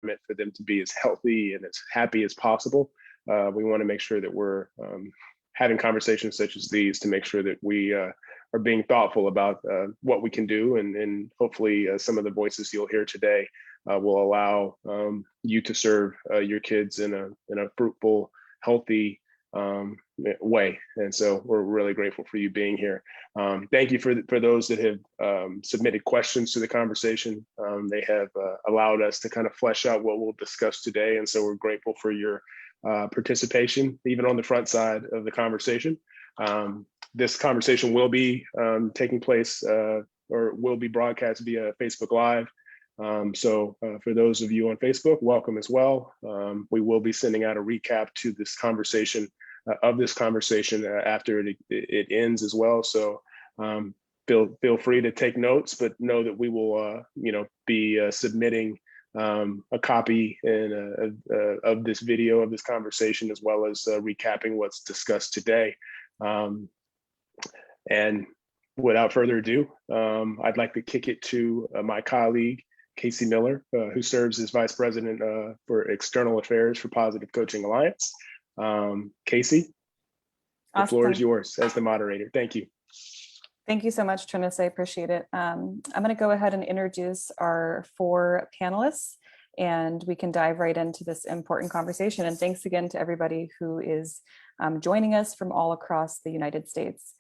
environment for them to be as healthy and as happy as possible. We want to make sure that we're having conversations such as these to make sure that we are being thoughtful about what we can do, and hopefully some of the voices you'll hear today will allow you to serve your kids in a fruitful, healthy way. And so we're really grateful for you being here. Thank you for those that have submitted questions to the conversation. They have allowed us to kind of flesh out what we'll discuss today. And so we're grateful for your participation, even on the front side of the conversation. This conversation will be taking place or will be broadcast via Facebook Live. So for those of you on Facebook, welcome as well. We will be sending out a recap to this conversation after it ends as well. So feel free to take notes, but know that we will be submitting a copy of this video of this conversation, as well as recapping what's discussed today. And without further ado, I'd like to kick it to my colleague, Casey Miller, who serves as Vice President for External Affairs for Positive Coaching Alliance. Casey, the floor is yours as the moderator. Thank you. Thank you so much, Trennis. I appreciate it. I'm going to go ahead and introduce our 4 panelists, and we can dive right into this important conversation. And thanks again to everybody who is joining us from all across the United States.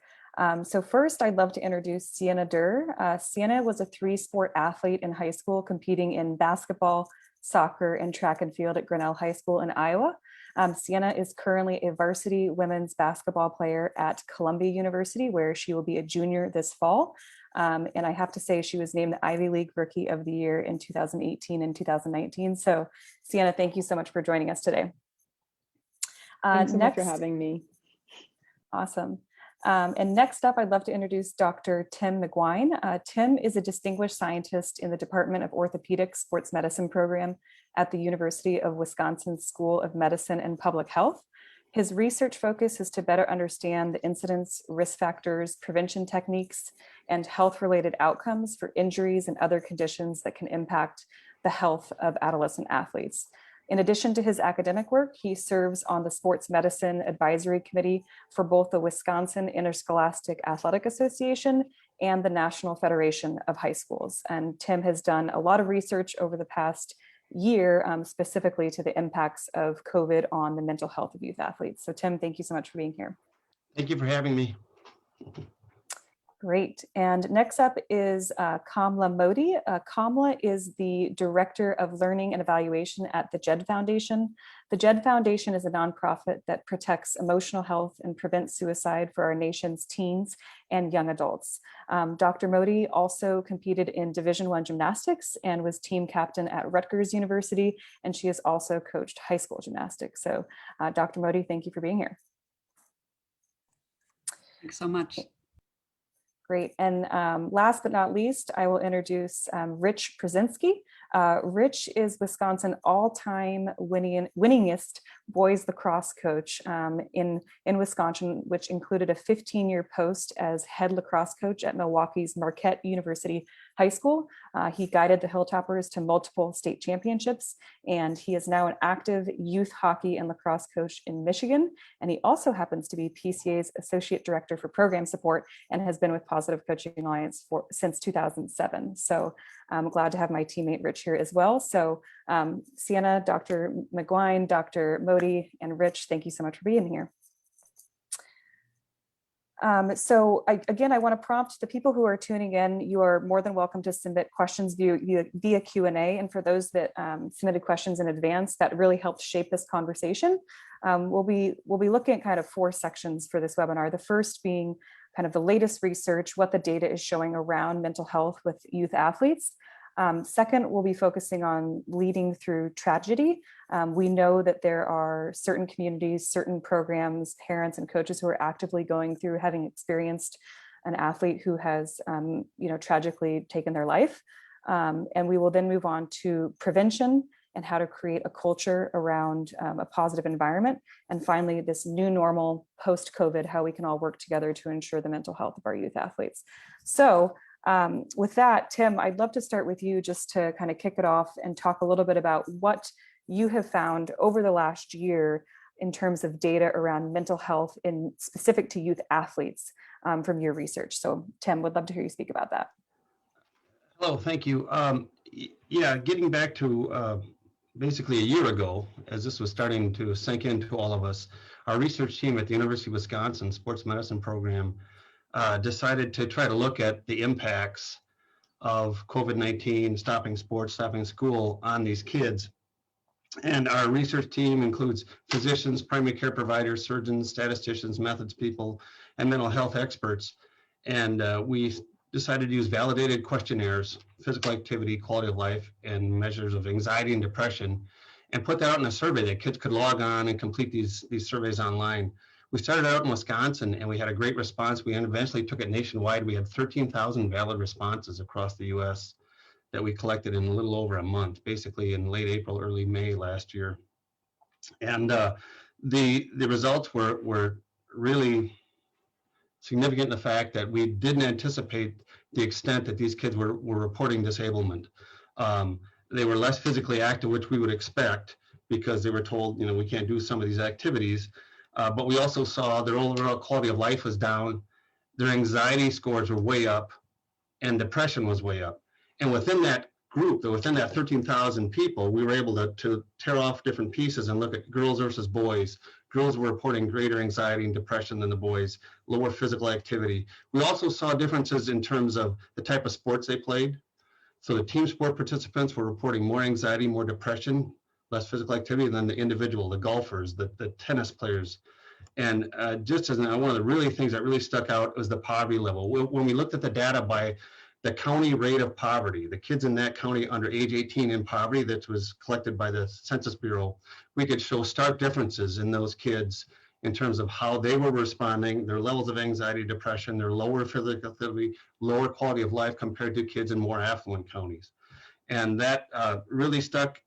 So first, I'd love to introduce Sienna Durr. Sienna was a 3-sport athlete in high school, competing in basketball, soccer, and track and field at Grinnell High School in Iowa. Sienna is currently a varsity women's basketball player at Columbia University, where she will be a junior this fall. And I have to say, she was named the Ivy League Rookie of the Year in 2018 and 2019. So Sienna, thank you so much for joining us today. Thanks so much for having me. Awesome. And next up, I'd love to introduce Dr. Tim McGuine. Tim is a distinguished scientist in the Department of Orthopedic Sports Medicine program at the University of Wisconsin School of Medicine and Public Health. His research focus is to better understand the incidence, risk factors, prevention techniques, and health-related outcomes for injuries and other conditions that can impact the health of adolescent athletes. In addition to his academic work, he serves on the Sports Medicine Advisory Committee for both the Wisconsin Interscholastic Athletic Association and the National Federation of High Schools. And Tim has done a lot of research over the past year, specifically to the impacts of COVID on the mental health of youth athletes. So Tim, thank you so much for being here. Thank you for having me. Great. And next up is Kamla Modi. Kamla is the Director of Learning and Evaluation at the JED Foundation. The JED Foundation is a nonprofit that protects emotional health and prevents suicide for our nation's teens and young adults. Dr. Modi also competed in Division I gymnastics and was team captain at Rutgers University, and she has also coached high school gymnastics. So Dr. Modi, thank you for being here. Thanks so much. Great. And last but not least, I will introduce Rich Przinski. Rich is Wisconsin all-time winningest boys lacrosse coach in Wisconsin, which included a 15-year post as head lacrosse coach at Milwaukee's Marquette University High School. He guided the Hilltoppers to multiple state championships, and he is now an active youth hockey and lacrosse coach in Michigan. And he also happens to be PCA's Associate Director for Program Support and has been with Positive Coaching Alliance since 2007. So I'm glad to have my teammate Rich here as well. So Sienna, Dr. McGuine, Dr. Modi, and Rich, thank you so much for being here. Again, I want to prompt the people who are tuning in. You are more than welcome to submit questions via Q&A. And for those that submitted questions in advance, that really helped shape this conversation. We'll be looking at kind of 4 sections for this webinar. The first being kind of the latest research, what the data is showing around mental health with youth athletes. Second, we'll be focusing on leading through tragedy. We know that there are certain communities, certain programs, parents and coaches who are actively going through having experienced an athlete who has tragically taken their life. And we will then move on to prevention and how to create a culture around a positive environment. And finally, this new normal post-COVID, how we can all work together to ensure the mental health of our youth athletes. So With that, Tim, I'd love to start with you just to kind of kick it off and talk a little bit about what you have found over the last year in terms of data around mental health in specific to youth athletes from your research. So Tim, would love to hear you speak about that. Hello, thank you. Yeah, getting back to basically a year ago, as this was starting to sink into all of us, our research team at the University of Wisconsin Sports Medicine Program decided to try to look at the impacts of COVID-19, stopping sports, stopping school on these kids. And our research team includes physicians, primary care providers, surgeons, statisticians, methods people, and mental health experts. And we decided to use validated questionnaires, physical activity, quality of life, and measures of anxiety and depression, and put that out in a survey that kids could log on and complete these surveys online. We started out in Wisconsin, and we had a great response. We eventually took it nationwide. We had 13,000 valid responses across the U.S. that we collected in a little over a month, basically in late April, early May last year. And the results were really significant in the fact that we didn't anticipate the extent that these kids were reporting disablement. They were less physically active, which we would expect, because they were told, we can't do some of these activities. But we also saw their overall quality of life was down, their anxiety scores were way up, and depression was way up. And within that group, within that 13,000 people, we were able to tear off different pieces and look at girls versus boys. Girls were reporting greater anxiety and depression than the boys, lower physical activity. We also saw differences in terms of the type of sports they played. So the team sport participants were reporting more anxiety, more depression, less physical activity than the individual, the golfers, the tennis players. And just as one of the really things that really stuck out was the poverty level. When we looked at the data by the county rate of poverty, the kids in that county under age 18 in poverty that was collected by the Census Bureau, we could show stark differences in those kids in terms of how they were responding, their levels of anxiety, depression, their lower physical activity, lower quality of life compared to kids in more affluent counties. And that really stuck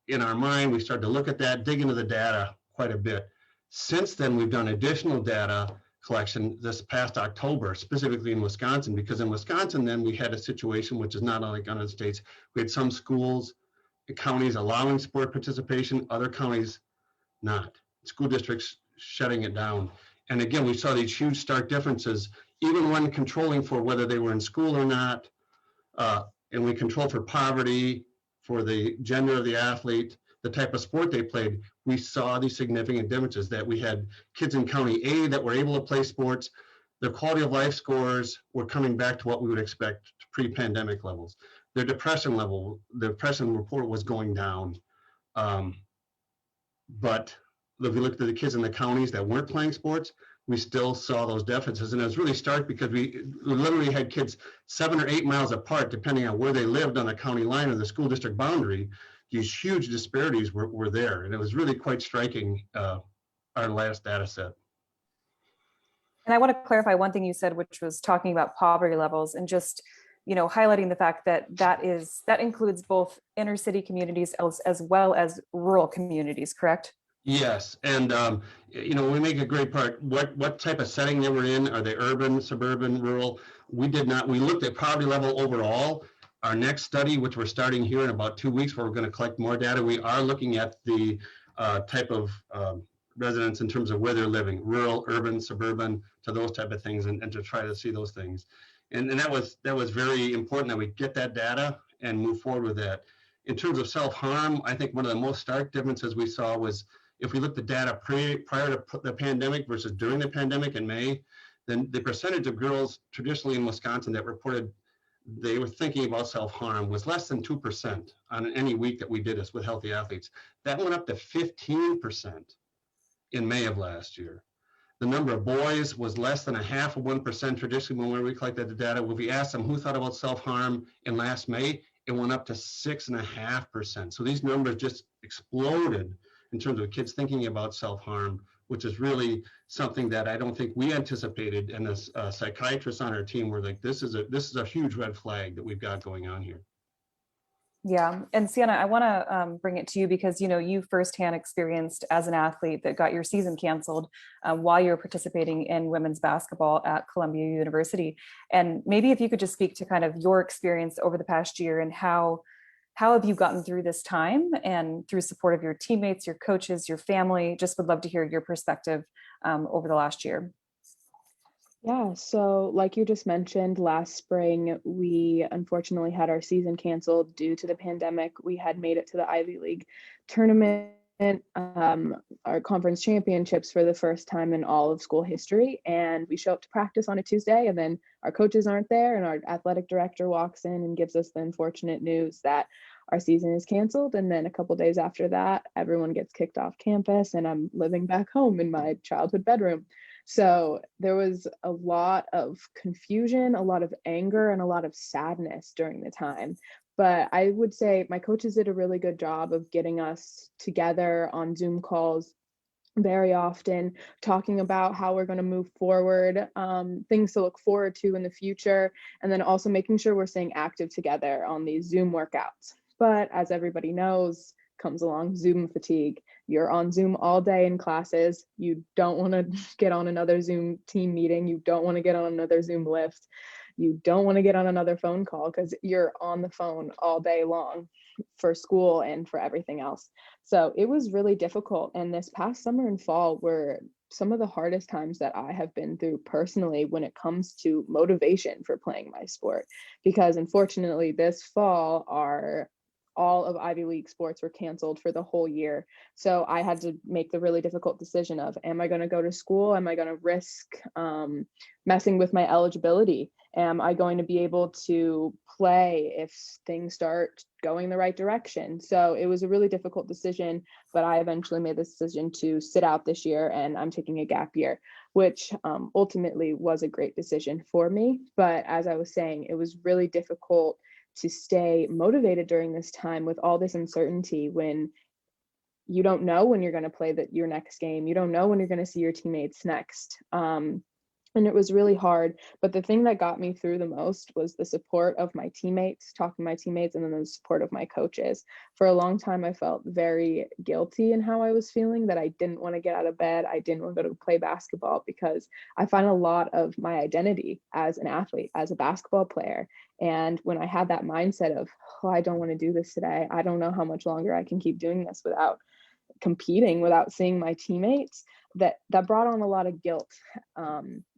in our mind. We started to look at that, dig into the data quite a bit. Since then, we've done additional data collection this past October, specifically in Wisconsin, because in Wisconsin, then we had a situation which is not unlike other states. We had some schools, counties allowing sport participation, other counties not. School districts shutting it down. And again, we saw these huge stark differences, even when controlling for whether they were in school or not. And we controlled for poverty, for the gender of the athlete, the type of sport they played. We saw these significant differences that we had kids in County A that were able to play sports. Their quality of life scores were coming back to what we would expect to pre-pandemic levels. Their depression level, the depression report was going down. But if we looked at the kids in the counties that weren't playing sports, we still saw those differences. And it was really stark because we literally had kids 7 or 8 miles apart, depending on where they lived on the county line or the school district boundary. These huge disparities were there. And it was really quite striking, our last data set. And I want to clarify one thing you said, which was talking about poverty levels and just, highlighting the fact that that includes both inner city communities as well as rural communities, correct? Yes, and we make a great part. What type of setting they were in? Are they urban, suburban, rural? We did not. We looked at poverty level overall. Our next study, which we're starting here in about 2 weeks, where we're going to collect more data, we are looking at the type of residents in terms of where they're living, rural, urban, suburban, to those type of things, and to try to see those things. And that was very important that we get that data and move forward with that. In terms of self-harm, I think one of the most stark differences we saw was if we looked at data prior to the pandemic versus during the pandemic in May, then the percentage of girls traditionally in Wisconsin that reported they were thinking about self-harm was less than 2% on any week that we did this with healthy athletes. That went up to 15% in May of last year. The number of boys was less than 0.5% traditionally when we collected the data. If we asked them who thought about self-harm in last May, it went up to 6.5%. So these numbers just exploded in terms of kids thinking about self-harm, which is really something that I don't think we anticipated. And as psychiatrists on our team were like, this is a huge red flag that we've got going on here. Yeah. And Sienna, I want to bring it to you because, you firsthand experienced as an athlete that got your season canceled while you were participating in women's basketball at Columbia University. And maybe if you could just speak to kind of your experience over the past year and how have you gotten through this time and through support of your teammates, your coaches, your family? Just would love to hear your perspective over the last year. Yeah, so like you just mentioned, last spring, we unfortunately had our season canceled due to the pandemic. We had made it to the Ivy League tournament, our conference championships for the first time in all of school history. And we show up to practice on a Tuesday, and then our coaches aren't there, and our athletic director walks in and gives us the unfortunate news that our season is canceled. And then a couple days after that, everyone gets kicked off campus, and I'm living back home in my childhood bedroom. So there was a lot of confusion, a lot of anger, and a lot of sadness during the time. But I would say my coaches did a really good job of getting us together on Zoom calls very often, talking about how we're going to move forward, things to look forward to in the future, and then also making sure we're staying active together on these Zoom workouts. But as everybody knows, comes along Zoom fatigue. You're on Zoom all day in classes. You don't want to get on another Zoom team meeting. You don't want to get on another Zoom lift. You don't want to get on another phone call because you're on the phone all day long for school and for everything else. So it was really difficult. And this past summer and fall were some of the hardest times that I have been through personally when it comes to motivation for playing my sport. Because unfortunately, this fall, all of Ivy League sports were canceled for the whole year. So I had to make the really difficult decision of, am I going to go to school? Am I going to risk messing with my eligibility? Am I going to be able to play if things start going the right direction? So it was a really difficult decision, but I eventually made the decision to sit out this year, and I'm taking a gap year, which ultimately was a great decision for me. But as I was saying, it was really difficult to stay motivated during this time with all this uncertainty when you don't know when you're going to play your next game. You don't know when you're going to see your teammates next. And it was really hard. But the thing that got me through the most was the support of my teammates, talking to my teammates, and then the support of my coaches. For a long time, I felt very guilty in how I was feeling, that I didn't want to get out of bed. I didn't want to go to play basketball because I find a lot of my identity as an athlete, as a basketball player. And when I had that mindset of, oh, I don't want to do this today, I don't know how much longer I can keep doing this without competing, without seeing my teammates, that brought on a lot of guilt.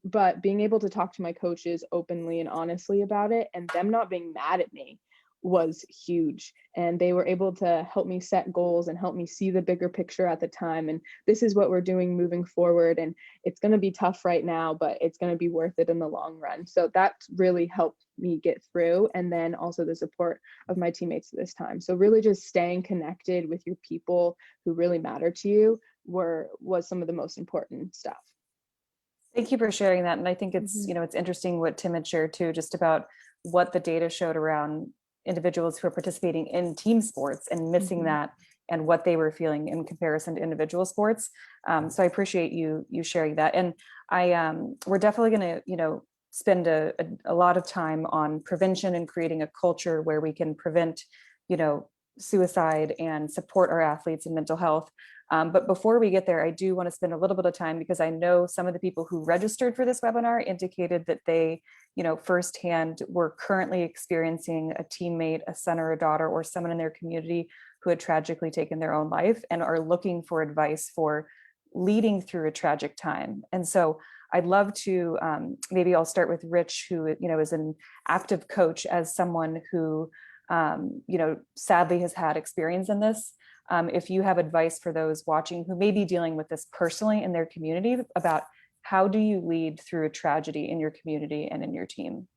But being able to talk to my coaches openly and honestly about it, and them not being mad at me, was huge. And they were able to help me set goals and help me see the bigger picture at the time. And this is what we're doing moving forward. And it's going to be tough right now, but it's going to be worth it in the long run. So that really helped me get through. And then also the support of my teammates this time. So really just staying connected with your people who really matter to you was some of the most important stuff. Thank you for sharing that. And I think it's, it's interesting what Tim had shared too, just about what the data showed around individuals who are participating in team sports and missing that, and what they were feeling in comparison to individual sports. So I appreciate you sharing that. And we're definitely going to, spend a lot of time on prevention and creating a culture where we can prevent, suicide and support our athletes in mental health. But before we get there, I do want to spend a little bit of time, because I know some of the people who registered for this webinar indicated that they, firsthand were currently experiencing a teammate, a son or a daughter, or someone in their community who had tragically taken their own life, and are looking for advice for leading through a tragic time. And so I'd love to, maybe I'll start with Rich, who, is an active coach, as someone who, sadly has had experience in this. If you have advice for those watching who may be dealing with this personally in their community, about how do you lead through a tragedy in your community and in your team?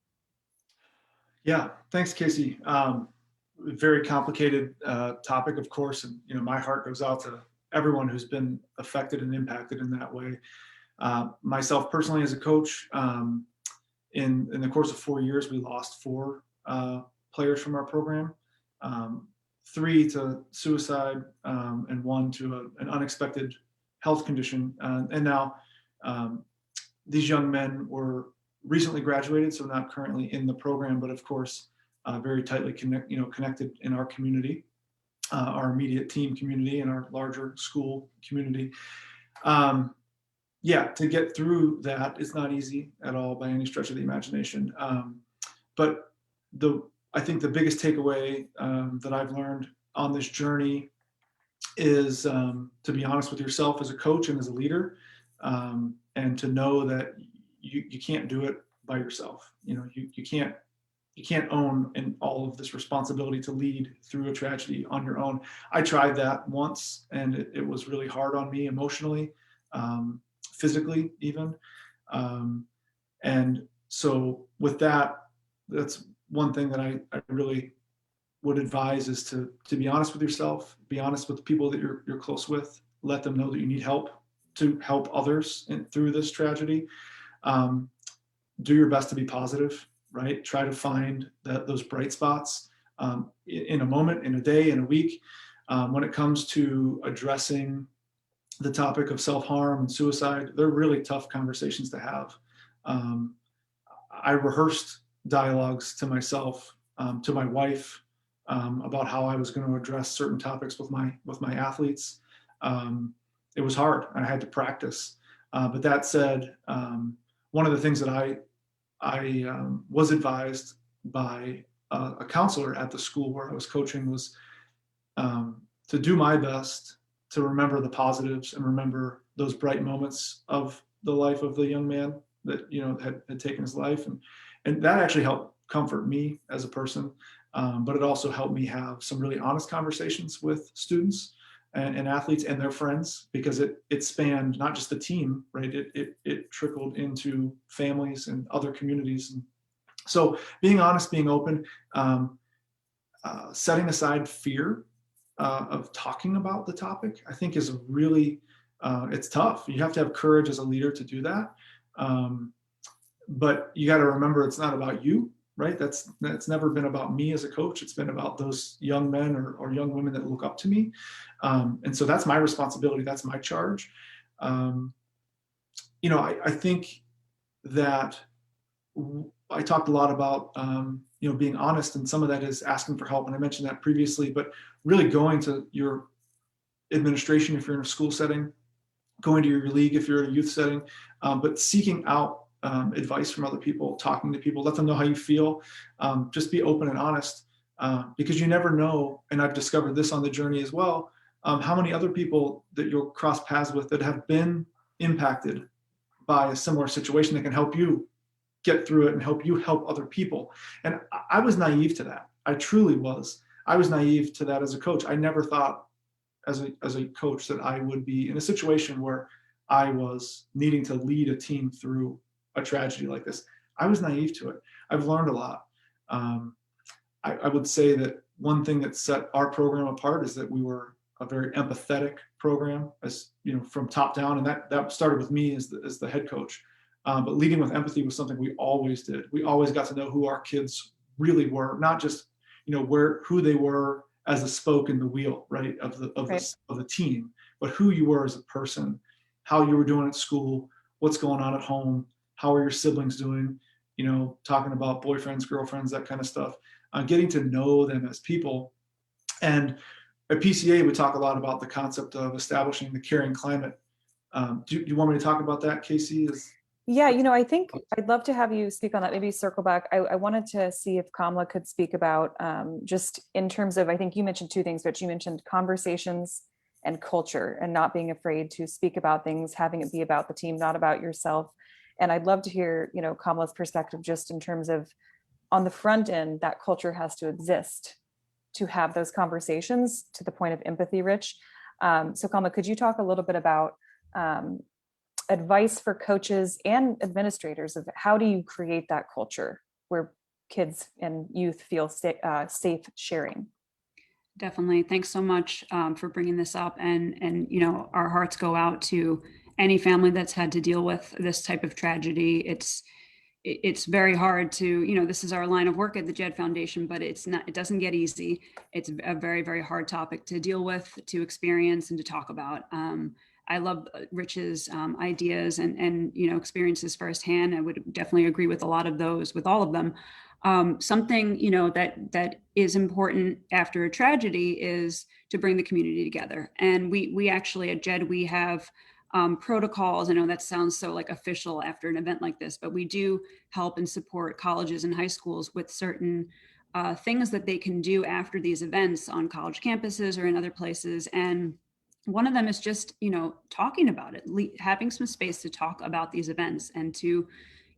Yeah, thanks, Casey. Very complicated topic, of course, and my heart goes out to everyone who's been affected and impacted in that way. Myself personally, as a coach, in the course of 4 years, we lost 4 players from our program. 3 to suicide, and 1 to an unexpected health condition. And now these young men were recently graduated, so not currently in the program, but of course very tightly connected in our community, our immediate team community and our larger school community. Yeah, to get through that is not easy at all by any stretch of the imagination. But I think the biggest takeaway that I've learned on this journey is to be honest with yourself as a coach and as a leader, and to know that you can't do it by yourself. You can't own all of this responsibility to lead through a tragedy on your own. I tried that once, and it was really hard on me emotionally, physically even. And so with that's one thing that I really would advise, is to be honest with yourself, be honest with the people that you're close with, let them know that you need help to help others through this tragedy. Do your best to be positive, right? Try to find those bright spots in a moment, in a day, in a week. When it comes to addressing the topic of self-harm and suicide, they're really tough conversations to have. I rehearsed dialogues to myself, to my wife, about how I was going to address certain topics with my athletes. It was hard. I had to practice. But that said, one of the things that I was advised by a counselor at the school where I was coaching was to do my best to remember the positives and remember those bright moments of the life of the young man that had taken his life, and that actually helped comfort me as a person. But it also helped me have some really honest conversations with students and athletes and their friends, because it spanned not just the team, right? It trickled into families and other communities. And so being honest, being open, setting aside fear of talking about the topic, I think is really, it's tough. You have to have courage as a leader to do that. But you got to remember, it's not about you, right? That's never been about me as a coach. It's been about those young men or young women that look up to me. And so that's my responsibility. That's my charge. I think that I talked a lot about, being honest, and some of that is asking for help. And I mentioned that previously, but really going to your administration if you're in a school setting, going to your league if you're in a youth setting, but seeking out advice from other people, talking to people, let them know how you feel. Just be open and honest, because you never know, and I've discovered this on the journey as well, how many other people that you'll cross paths with that have been impacted by a similar situation that can help you get through it and help you help other people. And I was naive to that. I truly was. I was naive to that as a coach. I never thought as a coach that I would be in a situation where I was needing to lead a team through a tragedy like this. I was naive to it. I've learned a lot. I would say that one thing that set our program apart is that we were a very empathetic program, as from top down, and that started with me as the head coach. But leading with empathy was something we always did. We always got to know who our kids really were, not just who they were as a spoke in the wheel, right, of the team, but who you were as a person, how you were doing at school, what's going on at home, how are your siblings doing, talking about boyfriends, girlfriends, that kind of stuff, getting to know them as people. And at PCA, we talk a lot about the concept of establishing the caring climate. Do you want me to talk about that, Casey? Yeah, I think I'd love to have you speak on that, maybe circle back. I wanted to see if Kamala could speak about just in terms of, I think you mentioned two things, but you mentioned conversations and culture, and not being afraid to speak about things, having it be about the team, not about yourself. And I'd love to hear, Kamala's perspective just in terms of on the front end, that culture has to exist to have those conversations to the point of empathy, Rich. So Kamala, could you talk a little bit about advice for coaches and administrators of how do you create that culture where kids and youth feel safe sharing? Definitely. Thanks so much for bringing this up. And our hearts go out to any family that's had to deal with this type of tragedy. It's very hard to, this is our line of work at the Jed Foundation, but it doesn't get easy. It's a very, very hard topic to deal with, to experience, and to talk about. I love Rich's ideas and experiences firsthand. I would definitely agree with a lot of those, with all of them. Something, that is important after a tragedy is to bring the community together. And we actually at JED, we have protocols. I know that sounds so like official after an event like this, but we do help and support colleges and high schools with certain things that they can do after these events on college campuses or in other places. And one of them is just, talking about it, having some space to talk about these events and to,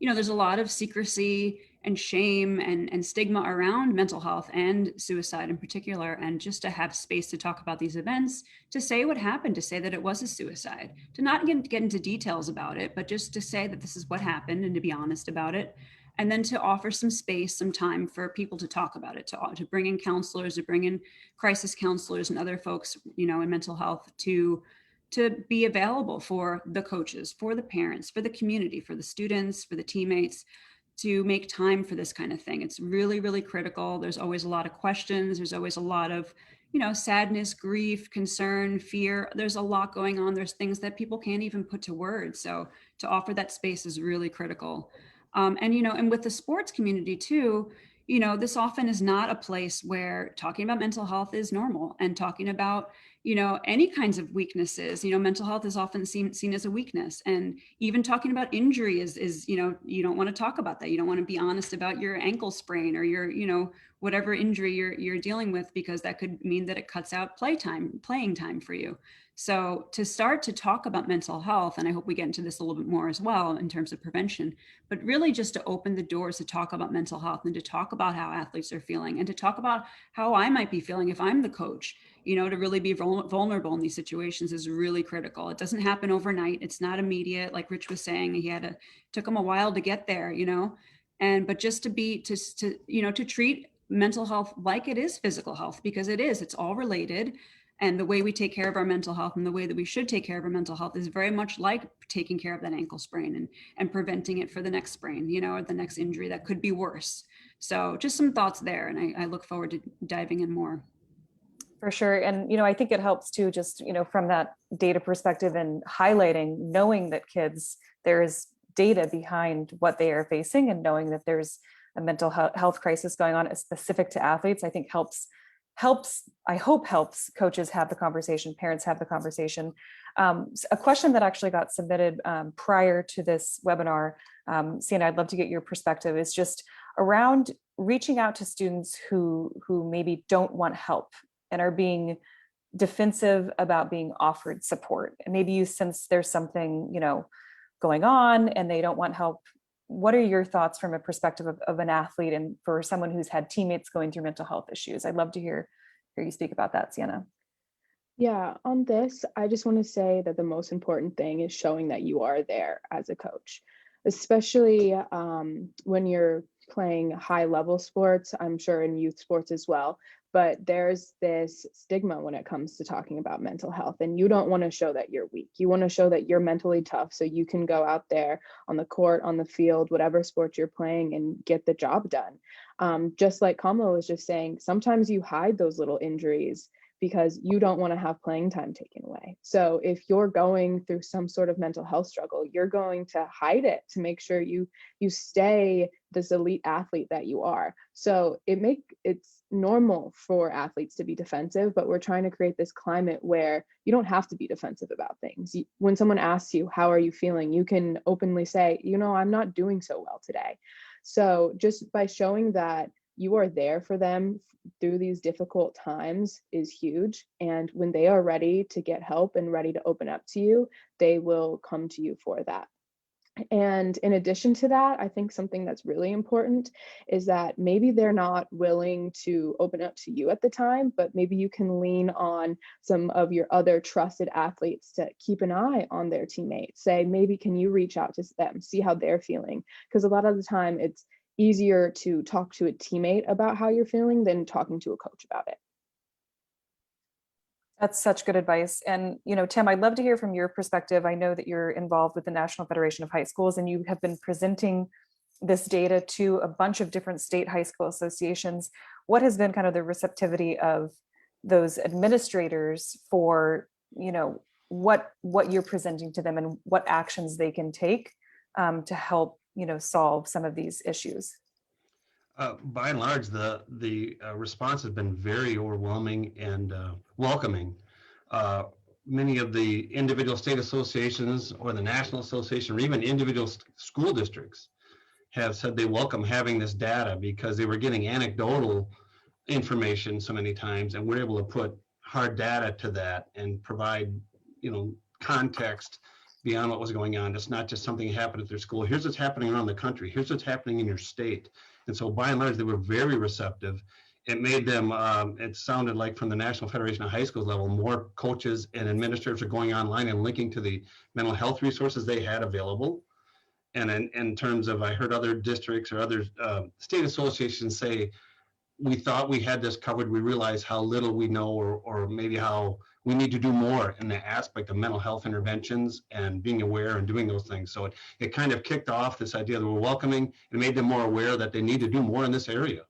there's a lot of secrecy and shame and stigma around mental health and suicide in particular. And just to have space to talk about these events, to say what happened, to say that it was a suicide, to not get into details about it, but just to say that this is what happened and to be honest about it. And then to offer some space, some time for people to talk about it, to bring in counselors, to bring in crisis counselors and other folks, in mental health to be available for the coaches, for the parents, for the community, for the students, for the teammates, to make time for this kind of thing. It's really, really critical. There's always a lot of questions. There's always a lot of, sadness, grief, concern, fear. There's a lot going on. There's things that people can't even put to words. So to offer that space is really critical. And with the sports community too, this often is not a place where talking about mental health is normal, and talking about, any kinds of weaknesses. Mental health is often seen as a weakness, and even talking about injury is you don't want to talk about that. You don't want to be honest about your ankle sprain or your, whatever injury you're dealing with, because that could mean that it cuts out playing time for you. So to start to talk about mental health, and I hope we get into this a little bit more as well in terms of prevention, but really just to open the doors to talk about mental health and to talk about how athletes are feeling and to talk about how I might be feeling if I'm the coach, to really be vulnerable in these situations is really critical. It doesn't happen overnight. It's not immediate. Like Rich was saying, took him a while to get there, but just to treat mental health like it is physical health, because it's all related. And the way we take care of our mental health and the way that we should take care of our mental health is very much like taking care of that ankle sprain and preventing it for the next sprain, or the next injury that could be worse. So just some thoughts there. And I look forward to diving in more. For sure. And, I think it helps too, just, from that data perspective and highlighting, knowing that there's data behind what they are facing, and knowing that there's a mental health crisis going on specific to athletes, I think helps coaches have the conversation, parents have the conversation. A question that actually got submitted prior to this webinar, Sienna, I'd love to get your perspective, is just around reaching out to students who maybe don't want help and are being defensive about being offered support. And maybe you sense there's something, going on and they don't want help. What are your thoughts from a perspective of an athlete and for someone who's had teammates going through mental health issues? I'd love to hear you speak about that, Sienna. Yeah, on this, I just want to say that the most important thing is showing that you are there as a coach, especially when you're playing high level sports, I'm sure in youth sports as well. But there's this stigma when it comes to talking about mental health, and you don't want to show that you're weak. You want to show that you're mentally tough so you can go out there on the court, on the field, whatever sport you're playing, and get the job done. Just like Kamala was just saying, sometimes you hide those little injuries because you don't want to have playing time taken away. So if you're going through some sort of mental health struggle, you're going to hide it to make sure you stay this elite athlete that you are. So it's normal for athletes to be defensive, but we're trying to create this climate where you don't have to be defensive about things. When someone asks you, how are you feeling? You can openly say, I'm not doing so well today. So just by showing that you are there for them through these difficult times is huge. And when they are ready to get help and ready to open up to you, they will come to you for that. And in addition to that, I think something that's really important is that maybe they're not willing to open up to you at the time, but maybe you can lean on some of your other trusted athletes to keep an eye on their teammates. Say, maybe can you reach out to them, see how they're feeling? Because a lot of the time it's easier to talk to a teammate about how you're feeling than talking to a coach about it. That's such good advice. And, Tim, I'd love to hear from your perspective. I know that you're involved with the National Federation of High Schools, and you have been presenting this data to a bunch of different state high school associations. What has been kind of the receptivity of those administrators for, what you're presenting to them and what actions they can take to help, solve some of these issues? by and large, the response has been very overwhelming and welcoming. Many of the individual state associations or the national association or even individual school districts have said they welcome having this data because they were getting anecdotal information so many times, and we're able to put hard data to that and provide, context beyond what was going on. It's not just something that happened at their school. Here's what's happening around the country. Here's what's happening in your state. And so by and large, they were very receptive. It made them, it sounded like from the National Federation of High Schools level, more coaches and administrators are going online and linking to the mental health resources they had available. And in terms of, I heard other districts or other state associations say, we thought we had this covered. We realized how little we know, or maybe how we need to do more in the aspect of mental health interventions and being aware and doing those things. So it kind of kicked off this idea that we're welcoming and made them more aware that they need to do more in this area.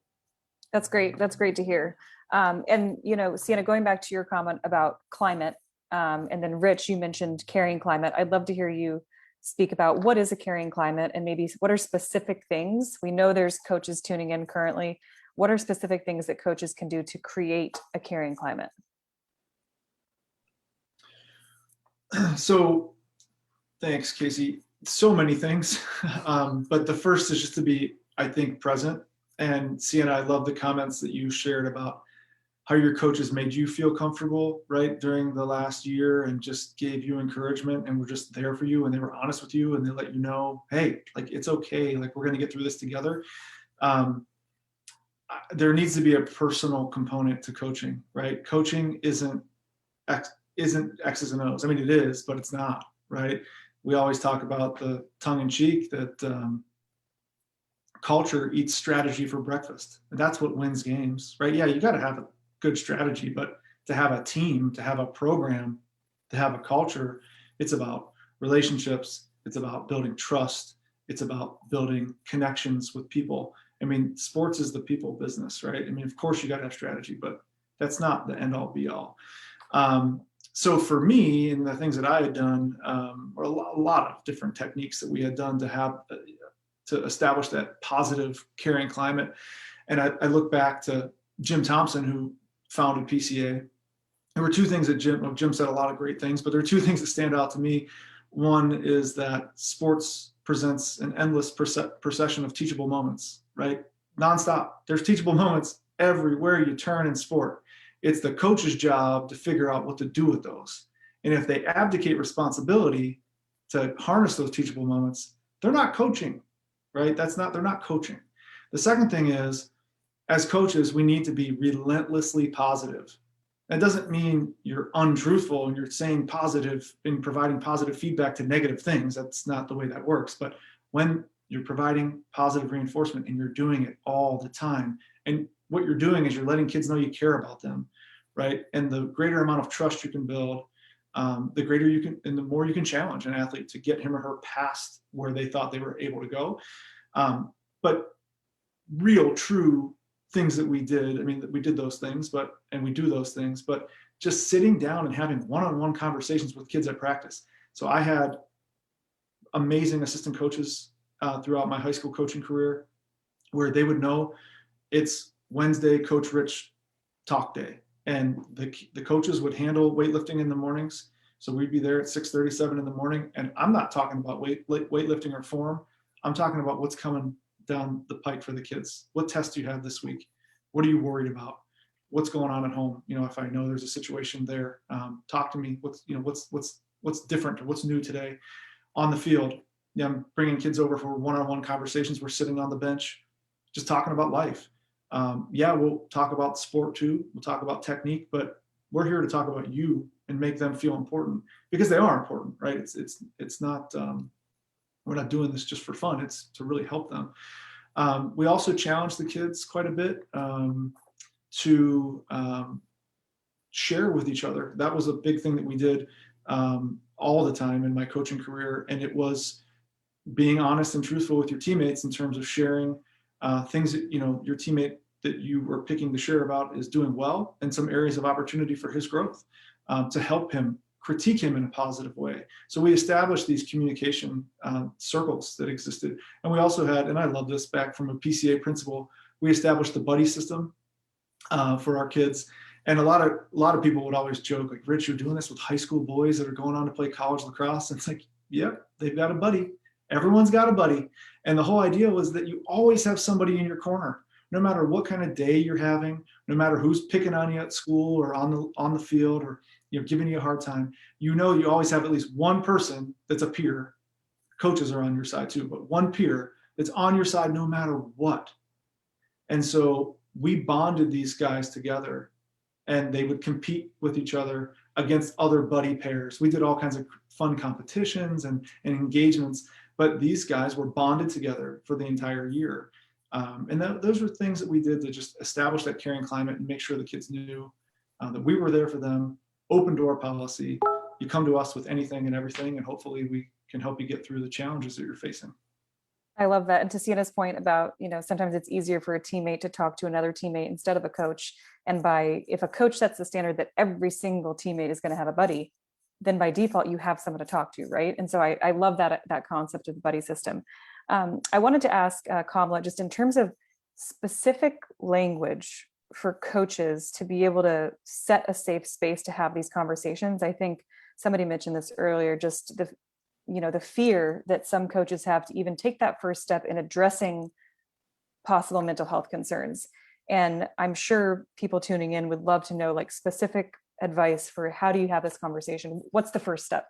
That's great. That's great to hear. And, Sienna, going back to your comment about climate, and then Rich, you mentioned caring climate. I'd love to hear you speak about what is a caring climate and maybe what are specific things. We know there's coaches tuning in currently. What are specific things that coaches can do to create a caring climate? So thanks, Casey. So many things. But the first is just to be, I think, present. And Sienna, I love the comments that you shared about how your coaches made you feel comfortable, right, during the last year and just gave you encouragement and were just there for you, and they were honest with you and they let you know, hey, like, it's okay. Like, we're going to get through this together. There needs to be a personal component to coaching, right? Coaching isn't X's and O's. I mean, it is, but it's not, right? We always talk about the tongue in cheek that culture eats strategy for breakfast. And that's what wins games, right? Yeah, you got to have a good strategy, but to have a team, to have a program, to have a culture, it's about relationships. It's about building trust. It's about building connections with people. I mean, sports is the people business, right? I mean, of course you got to have strategy, but that's not the end all be all. So for me, and the things that I had done, were a lot of different techniques that we had done to establish that positive, caring climate. And I look back to Jim Thompson, who founded PCA. There were two things that Jim said a lot of great things, but there are two things that stand out to me. One is that sports presents an endless procession of teachable moments, right? Nonstop. There's teachable moments everywhere you turn in sport. It's the coach's job to figure out what to do with those. And if they abdicate responsibility to harness those teachable moments, they're not coaching, right? They're not coaching. The second thing is, as coaches, we need to be relentlessly positive. That doesn't mean you're untruthful and you're saying positive and providing positive feedback to negative things. That's not the way that works. But when you're providing positive reinforcement and you're doing it all the time, and what you're doing is you're letting kids know you care about them, right? And the greater amount of trust you can build, the greater you can, and the more you can challenge an athlete to get him or her past where they thought they were able to go. But real, true things that we did, I mean, we did those things, and we do those things, but just sitting down and having one-on-one conversations with kids at practice. So I had amazing assistant coaches throughout my high school coaching career, where they would know it's Wednesday, Coach Rich talk day. And the coaches would handle weightlifting in the mornings. So we'd be there at 6:37 in the morning. And I'm not talking about weightlifting or form. I'm talking about what's coming down the pike for the kids. What tests do you have this week? What are you worried about? What's going on at home? If I know there's a situation there, talk to me. What's different or what's new today on the field? Yeah, I'm bringing kids over for one-on-one conversations. We're sitting on the bench, just talking about life. Yeah, we'll talk about sport too. We'll talk about technique, but we're here to talk about you and make them feel important, because they are important, right? It's not, we're not doing this just for fun. It's to really help them. We also challenge the kids quite a bit to share with each other. That was a big thing that we did all the time in my coaching career. And it was being honest and truthful with your teammates in terms of sharing things that, your teammate that you were picking to share about is doing well, and some areas of opportunity for his growth, to help him, critique him in a positive way. So we established these communication circles that existed. And we also had, and I love this, back from a PCA principal, we established the buddy system for our kids. And a lot of people would always joke, like, Rich, you're doing this with high school boys that are going on to play college lacrosse. And it's like, yep, they've got a buddy. Everyone's got a buddy. And the whole idea was that you always have somebody in your corner, no matter what kind of day you're having, no matter who's picking on you at school or on the field, or giving you a hard time. You always have at least one person that's a peer. Coaches are on your side too, but one peer that's on your side no matter what. And so we bonded these guys together, and they would compete with each other against other buddy pairs. We did all kinds of fun competitions and engagements, but these guys were bonded together for the entire year. And those were things that we did to just establish that caring climate and make sure the kids knew that we were there for them. Open door policy. You come to us with anything and everything, and hopefully we can help you get through the challenges that you're facing. I love that. And to Sienna's point about, sometimes it's easier for a teammate to talk to another teammate instead of a coach. And if a coach sets the standard that every single teammate is going to have a buddy, then by default, you have someone to talk to, right? And so I love that concept of the buddy system. I wanted to ask Kamala, just in terms of specific language for coaches to be able to set a safe space to have these conversations. I think somebody mentioned this earlier, just the fear that some coaches have to even take that first step in addressing possible mental health concerns. And I'm sure people tuning in would love to know like specific advice for how do you have this conversation? What's the first step?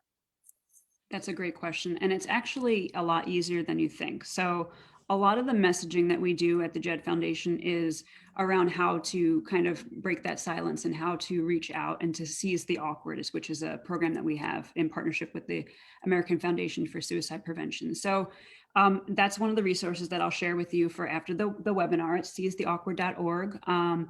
That's a great question. And it's actually a lot easier than you think. So a lot of the messaging that we do at the Jed Foundation is around how to kind of break that silence and how to reach out and to seize the awkward, which is a program that we have in partnership with the American Foundation for Suicide Prevention. So that's one of the resources that I'll share with you for after the webinar. It's seizetheawkward.org. And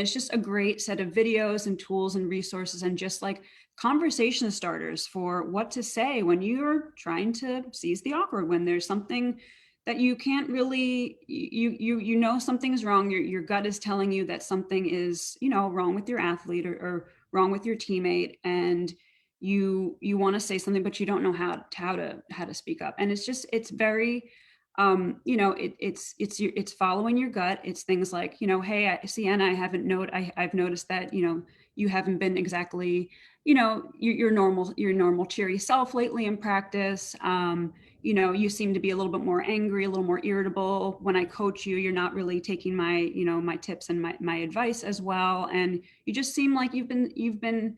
it's just a great set of videos and tools and resources and just like conversation starters for what to say when you're trying to seize the awkward, when there's something that you can't really, you know something's wrong. Your gut is telling you that something is, wrong with your athlete or wrong with your teammate, and you want to say something, but you don't know how to speak up. And it's very, it's following your gut. It's things like, hey, Sienna, I've noticed that, you haven't been exactly, your normal cheery self lately in practice. You seem to be a little bit more angry, a little more irritable. When I coach you, you're not really taking my, my tips and my advice as well. And you just seem like you've been,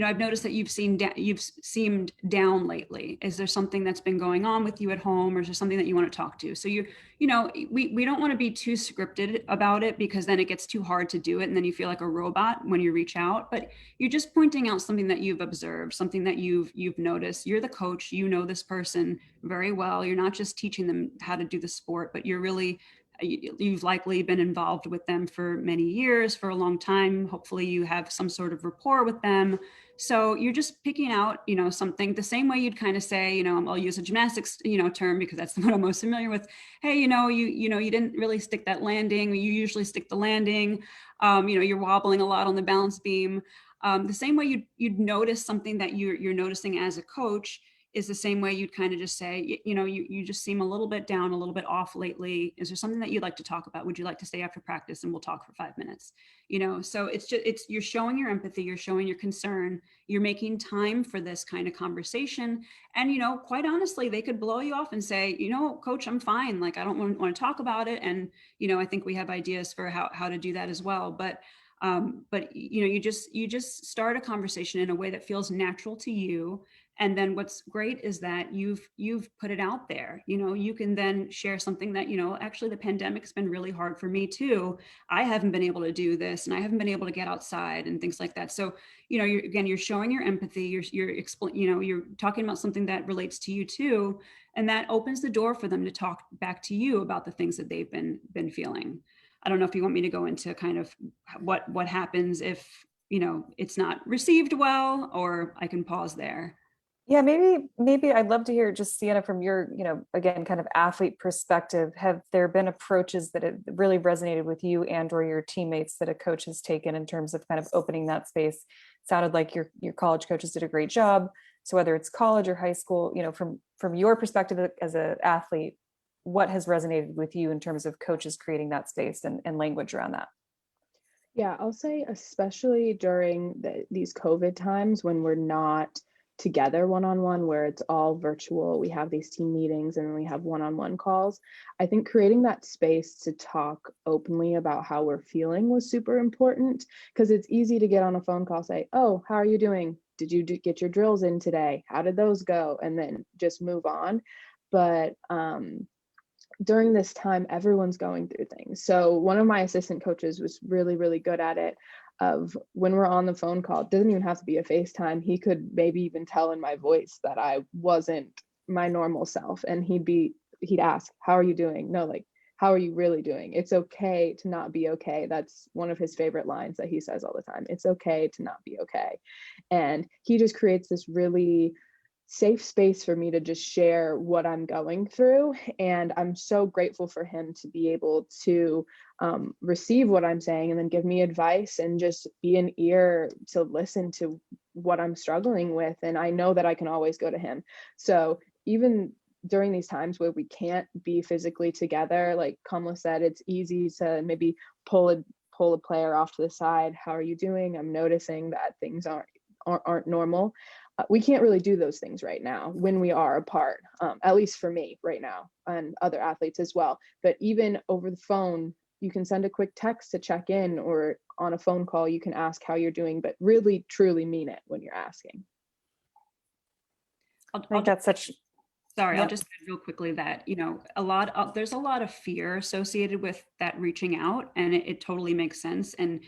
I've noticed that you've seemed down lately. Is there something that's been going on with you at home, or is there something that you want to talk to? So we don't want to be too scripted about it, because then it gets too hard to do it. And then you feel like a robot when you reach out, but you're just pointing out something that you've observed, something that you've noticed. You're the coach, you know this person very well. You're not just teaching them how to do the sport, but you've likely been involved with them for many years, for a long time. Hopefully you have some sort of rapport with them. So you're just picking out, something the same way you'd kind of say, I'll use a gymnastics, term, because that's the one I'm most familiar with. Hey, you didn't really stick that landing. You usually stick the landing. You're wobbling a lot on the balance beam. The same way you'd notice something that you're noticing as a coach is the same way you'd kind of just say, you just seem a little bit down, a little bit off lately. Is there something that you'd like to talk about? Would you like to stay after practice and we'll talk for 5 minutes? So you're showing your empathy, you're showing your concern, you're making time for this kind of conversation. And, quite honestly, they could blow you off and say, coach, I'm fine. Like, I don't want to talk about it. And, I think we have ideas for how to do that as well. But you just start a conversation in a way that feels natural to you. And then what's great is that you've put it out there. You can then share something that, actually the pandemic's been really hard for me too. I haven't been able to do this, and I haven't been able to get outside and things like that. So, you're showing your empathy. You're talking about something that relates to you too, and that opens the door for them to talk back to you about the things that they've been feeling. I don't know if you want me to go into kind of what happens if, it's not received well, or I can pause there. Yeah, maybe I'd love to hear, just Sienna, from your, again, kind of athlete perspective. Have there been approaches that have really resonated with you and or your teammates that a coach has taken in terms of kind of opening that space? Sounded like your college coaches did a great job. So whether it's college or high school, from your perspective as an athlete, what has resonated with you in terms of coaches creating that space and language around that? Yeah, I'll say especially during these COVID times when we're not together one-on-one, where it's all virtual, we have these team meetings and then we have one-on-one calls. I think creating that space to talk openly about how we're feeling was super important, because it's easy to get on a phone call, say, oh, how are you doing? Did you get your drills in today? How did those go? And then just move on. But during this time, everyone's going through things. So one of my assistant coaches was really, really good at it. Of when we're on the phone call, it doesn't even have to be a FaceTime. He could maybe even tell in my voice that I wasn't my normal self. And he'd ask, how are you doing? No, like, how are you really doing? It's okay to not be okay. That's one of his favorite lines that he says all the time. It's okay to not be okay. And he just creates this really safe space for me to just share what I'm going through. And I'm so grateful for him to be able to receive what I'm saying and then give me advice and just be an ear to listen to what I'm struggling with. And I know that I can always go to him. So even during these times where we can't be physically together, like Kamala said, it's easy to maybe pull a player off to the side. How are you doing? I'm noticing that things aren't normal. We can't really do those things right now when we are apart, at least for me right now, and other athletes as well. But even over the phone, you can send a quick text to check in, or on a phone call, you can ask how you're doing, but really, truly mean it when you're asking. I think that's such... Sorry, Yep. I'll just add real quickly that, there's a lot of fear associated with that reaching out, and it totally makes sense. And,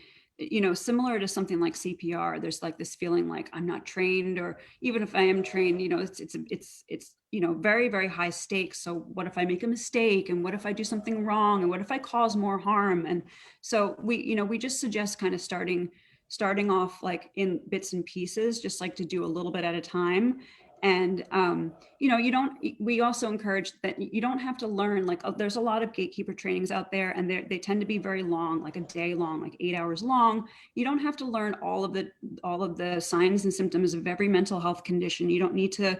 similar to something like CPR, there's like this feeling like I'm not trained, or even if I am trained, it's very, very high stakes. So what if I make a mistake, and what if I do something wrong, and what if I cause more harm? And so we just suggest kind of starting off like in bits and pieces, just like to do a little bit at a time. And, we also encourage that you don't have to learn, like, there's a lot of gatekeeper trainings out there, and they tend to be very long, like a day long, like 8 hours long. You don't have to learn all of the signs and symptoms of every mental health condition. You don't need to,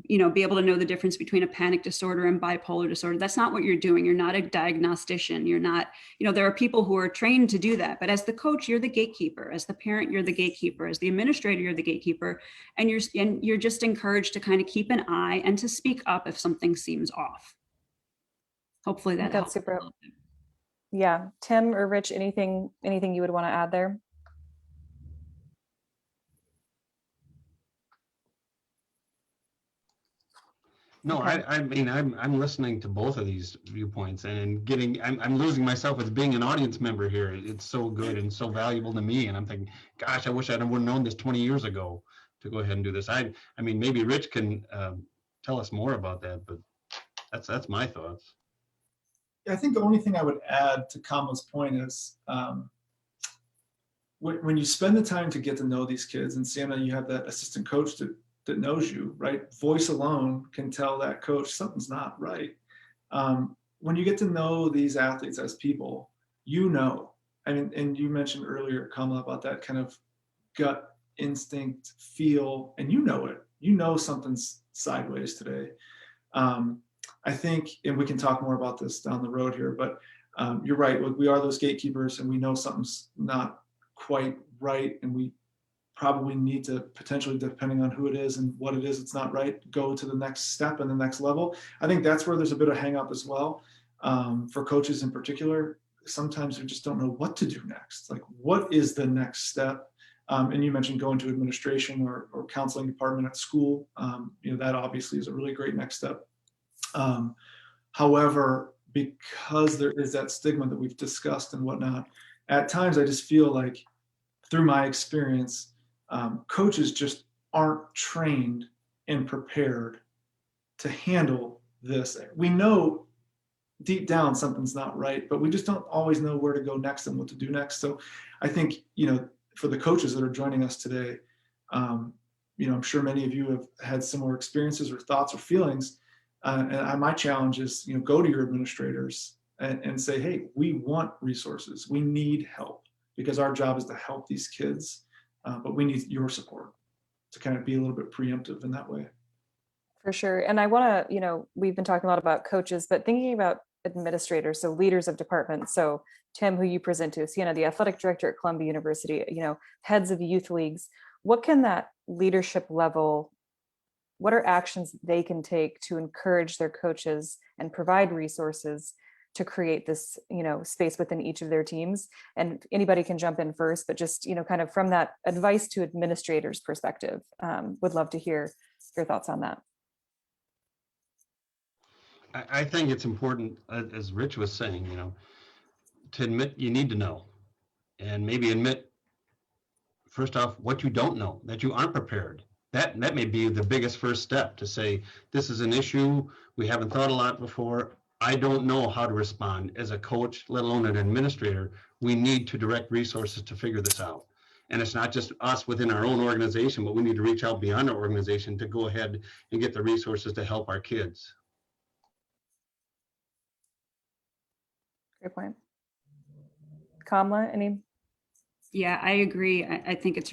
be able to know the difference between a panic disorder and bipolar disorder. That's not what you're doing. You're not a diagnostician. You're not, there are people who are trained to do that. But as the coach, you're the gatekeeper. As the parent, you're the gatekeeper. As the administrator, you're the gatekeeper. And you're just encouraged to kind of keep an eye and to speak up if something seems off. Hopefully that helps. That's super. Yeah. Tim or Rich, anything you would want to add there? No, Okay. I mean, I'm listening to both of these viewpoints and I'm losing myself as being an audience member here. It's so good and so valuable to me. And I'm thinking, gosh, I wish I would have known this 20 years ago to go ahead and do this. I mean, maybe Rich can tell us more about that, but that's my thoughts. I think the only thing I would add to Kamala's point is when you spend the time to get to know these kids, and Sienna, you have that assistant coach that knows you, right? Voice alone can tell that coach something's not right. When you get to know these athletes as people, and you mentioned earlier, Kamala, about that kind of gut instinct feel, and it, something's sideways today. I think, and we can talk more about this down the road here, but you're right. We are those gatekeepers, and we know something's not quite right, and we probably need to potentially, depending on who it is and what it is, it's not right, go to the next step and the next level. I think that's where there's a bit of hang up as well. For coaches in particular, sometimes we just don't know what to do next. Like, what is the next step? And you mentioned going to administration or counseling department at school. That obviously is a really great next step. However, because there is that stigma that we've discussed and whatnot, at times I just feel like, through my experience, coaches just aren't trained and prepared to handle this. We know deep down something's not right, but we just don't always know where to go next and what to do next. So I think, for the coaches that are joining us today, I'm sure many of you have had similar experiences or thoughts or feelings. And my challenge is, go to your administrators and say, hey, we want resources. We need help, because our job is to help these kids. But we need your support to kind of be a little bit preemptive in that way. For sure. And I want to, we've been talking a lot about coaches, but thinking about administrators, so leaders of departments. So Tim, who you present to, Sienna, the athletic director at Columbia University, heads of youth leagues, what can that leadership level, what are actions they can take to encourage their coaches and provide resources to create this, space within each of their teams? And anybody can jump in first, but just, kind of from that advice to administrators perspective, would love to hear your thoughts on that. I think it's important, as Rich was saying, to admit you need to know, and maybe admit first off what you don't know, that you aren't prepared. That may be the biggest first step, to say, this is an issue we haven't thought a lot before. I don't know how to respond as a coach, let alone an administrator. We need to direct resources to figure this out. And it's not just us within our own organization, but we need to reach out beyond our organization to go ahead and get the resources to help our kids. Great point. Kamala, any? Yeah, I agree. I think it's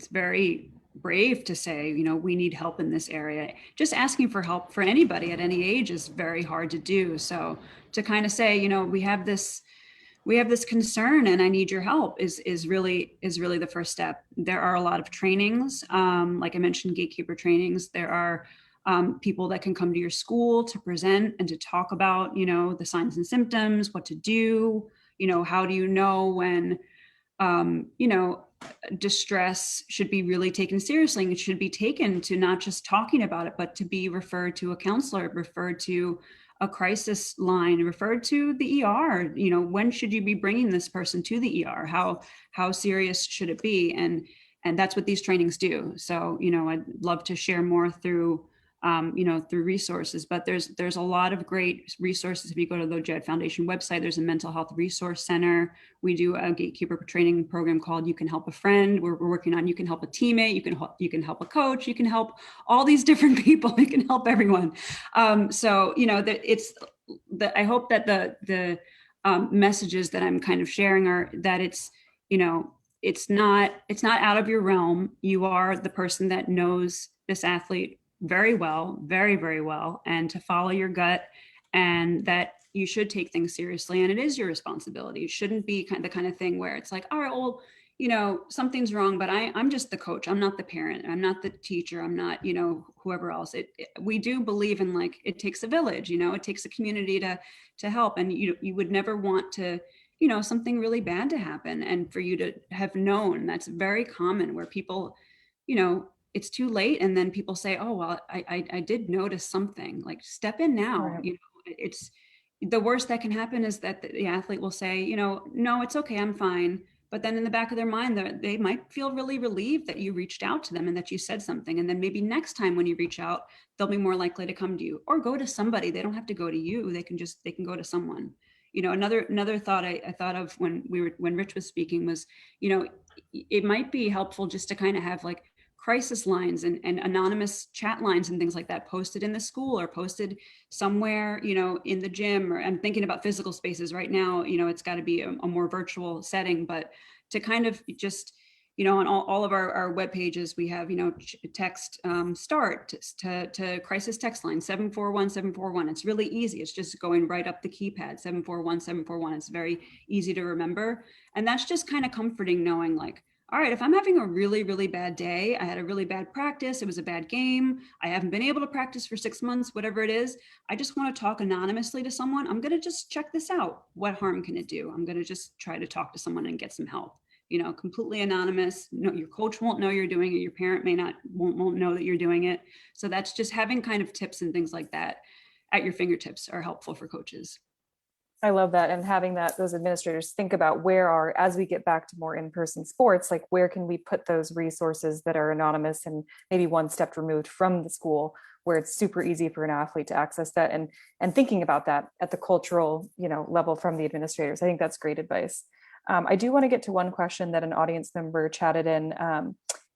very brave to say, we need help in this area. Just asking for help for anybody at any age is very hard to do. So to kind of say, we have this concern and I need your help is really the first step. There are a lot of trainings, like I mentioned, gatekeeper trainings. There are people that can come to your school to present and to talk about, the signs and symptoms, what to do, how do you know when, distress should be really taken seriously, and it should be taken to not just talking about it, but to be referred to a counselor, referred to a crisis line, referred to the ER. When should you be bringing this person to the ER? How serious should it be? And that's what these trainings do. So, I'd love to share more through resources, but there's a lot of great resources. If you go to the Jed Foundation website, there's a mental health resource center. We do a gatekeeper training program called You Can Help a Friend. We're working on, you can help a teammate, you can help a coach, you can help all these different people, you can help everyone. I hope that the messages that I'm kind of sharing are that it's not out of your realm. You are the person that knows this athlete very well, very, very well, and to follow your gut, and that you should take things seriously, and it is your responsibility. It shouldn't be the kind of thing where it's like, all right, well, something's wrong, but I'm just the coach. I'm not the parent. I'm not the teacher. I'm not, whoever else. We do believe in, like, it takes a village. It takes a community to help, and you would never want to, something really bad to happen, and for you to have known. That's very common, where people, it's too late, and then people say, oh, well, I did notice something. Like, step in now. Right. It's the worst that can happen is that the athlete will say, no, it's okay, I'm fine. But then in the back of their mind, they might feel really relieved that you reached out to them and that you said something. And then maybe next time when you reach out, they'll be more likely to come to you, or go to somebody. They don't have to go to you. They can go to someone. Another thought I thought of when Rich was speaking was, it might be helpful just to kind of have, like, crisis lines and anonymous chat lines and things like that posted in the school, or posted somewhere, in the gym. Or I'm thinking about physical spaces right now, it's got to be a more virtual setting, but to kind of just, on all of our web pages, we have, text start to crisis text line 741-741. It's really easy. It's just going right up the keypad, 741-741. It's very easy to remember. And that's just kind of comforting, knowing, like, all right, if I'm having a really, really bad day, I had a really bad practice, it was a bad game, I haven't been able to practice for 6 months, whatever it is, I just want to talk anonymously to someone. I'm going to just check this out. What harm can it do? I'm going to just try to talk to someone and get some help. Completely anonymous. No, your coach won't know you're doing it. Your parent won't know that you're doing it. So that's just having kind of tips and things like that at your fingertips are helpful for coaches. I love that. And having those administrators think about as we get back to more in-person sports, like, where can we put those resources that are anonymous and maybe one step removed from the school, where it's super easy for an athlete to access that, and thinking about that at the cultural, level from the administrators. I think that's great advice. I do want to get to one question that an audience member chatted in.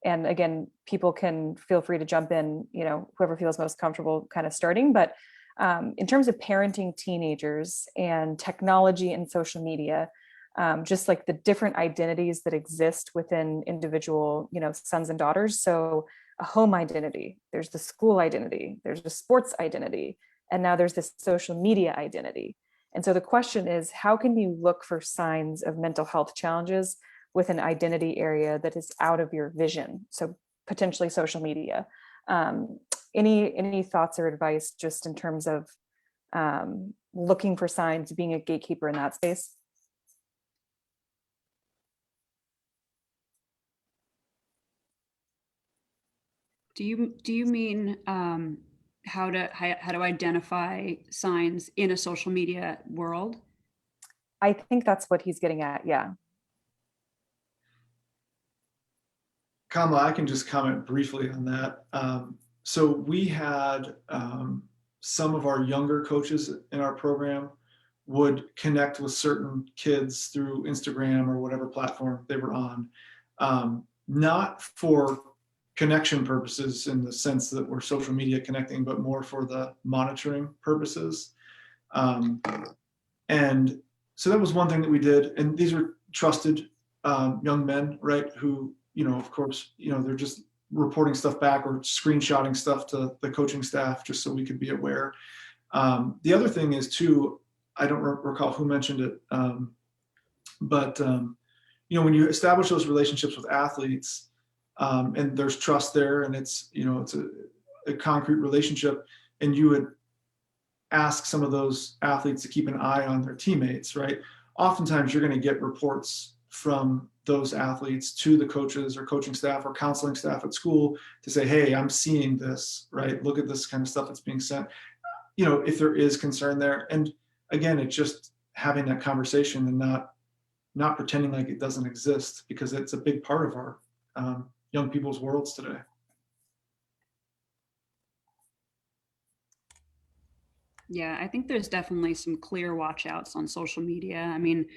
And again, people can feel free to jump in, whoever feels most comfortable kind of starting, but in terms of parenting teenagers and technology and social media, just like the different identities that exist within individual, sons and daughters. So a home identity, there's the school identity, there's the sports identity, and now there's this social media identity. And so the question is, how can you look for signs of mental health challenges with an identity area that is out of your vision? So potentially social media. Any thoughts or advice just in terms of looking for signs, being a gatekeeper in that space? Do you mean how to identify signs in a social media world? I think that's what he's getting at. Yeah. Kamala, I can just comment briefly on that. So we had some of our younger coaches in our program would connect with certain kids through Instagram or whatever platform they were on, not for connection purposes in the sense that we're social media connecting, but more for the monitoring purposes. And so that was one thing that we did. And these were trusted young men, right? Who, of course, they're just reporting stuff back or screenshotting stuff to the coaching staff just so we could be aware. The other thing is too, I don't recall who mentioned it, but when you establish those relationships with athletes, and there's trust there, and it's a concrete relationship, and you would ask some of those athletes to keep an eye on their teammates, right? Oftentimes you're going to get reports from those athletes to the coaches or coaching staff or counseling staff at school to say, hey, I'm seeing this, right? Look at this kind of stuff that's being sent, if there is concern there. And again, it's just having that conversation and not pretending like it doesn't exist, because it's a big part of our young people's worlds today. Yeah, I think there's definitely some clear watch outs on social media. I mean,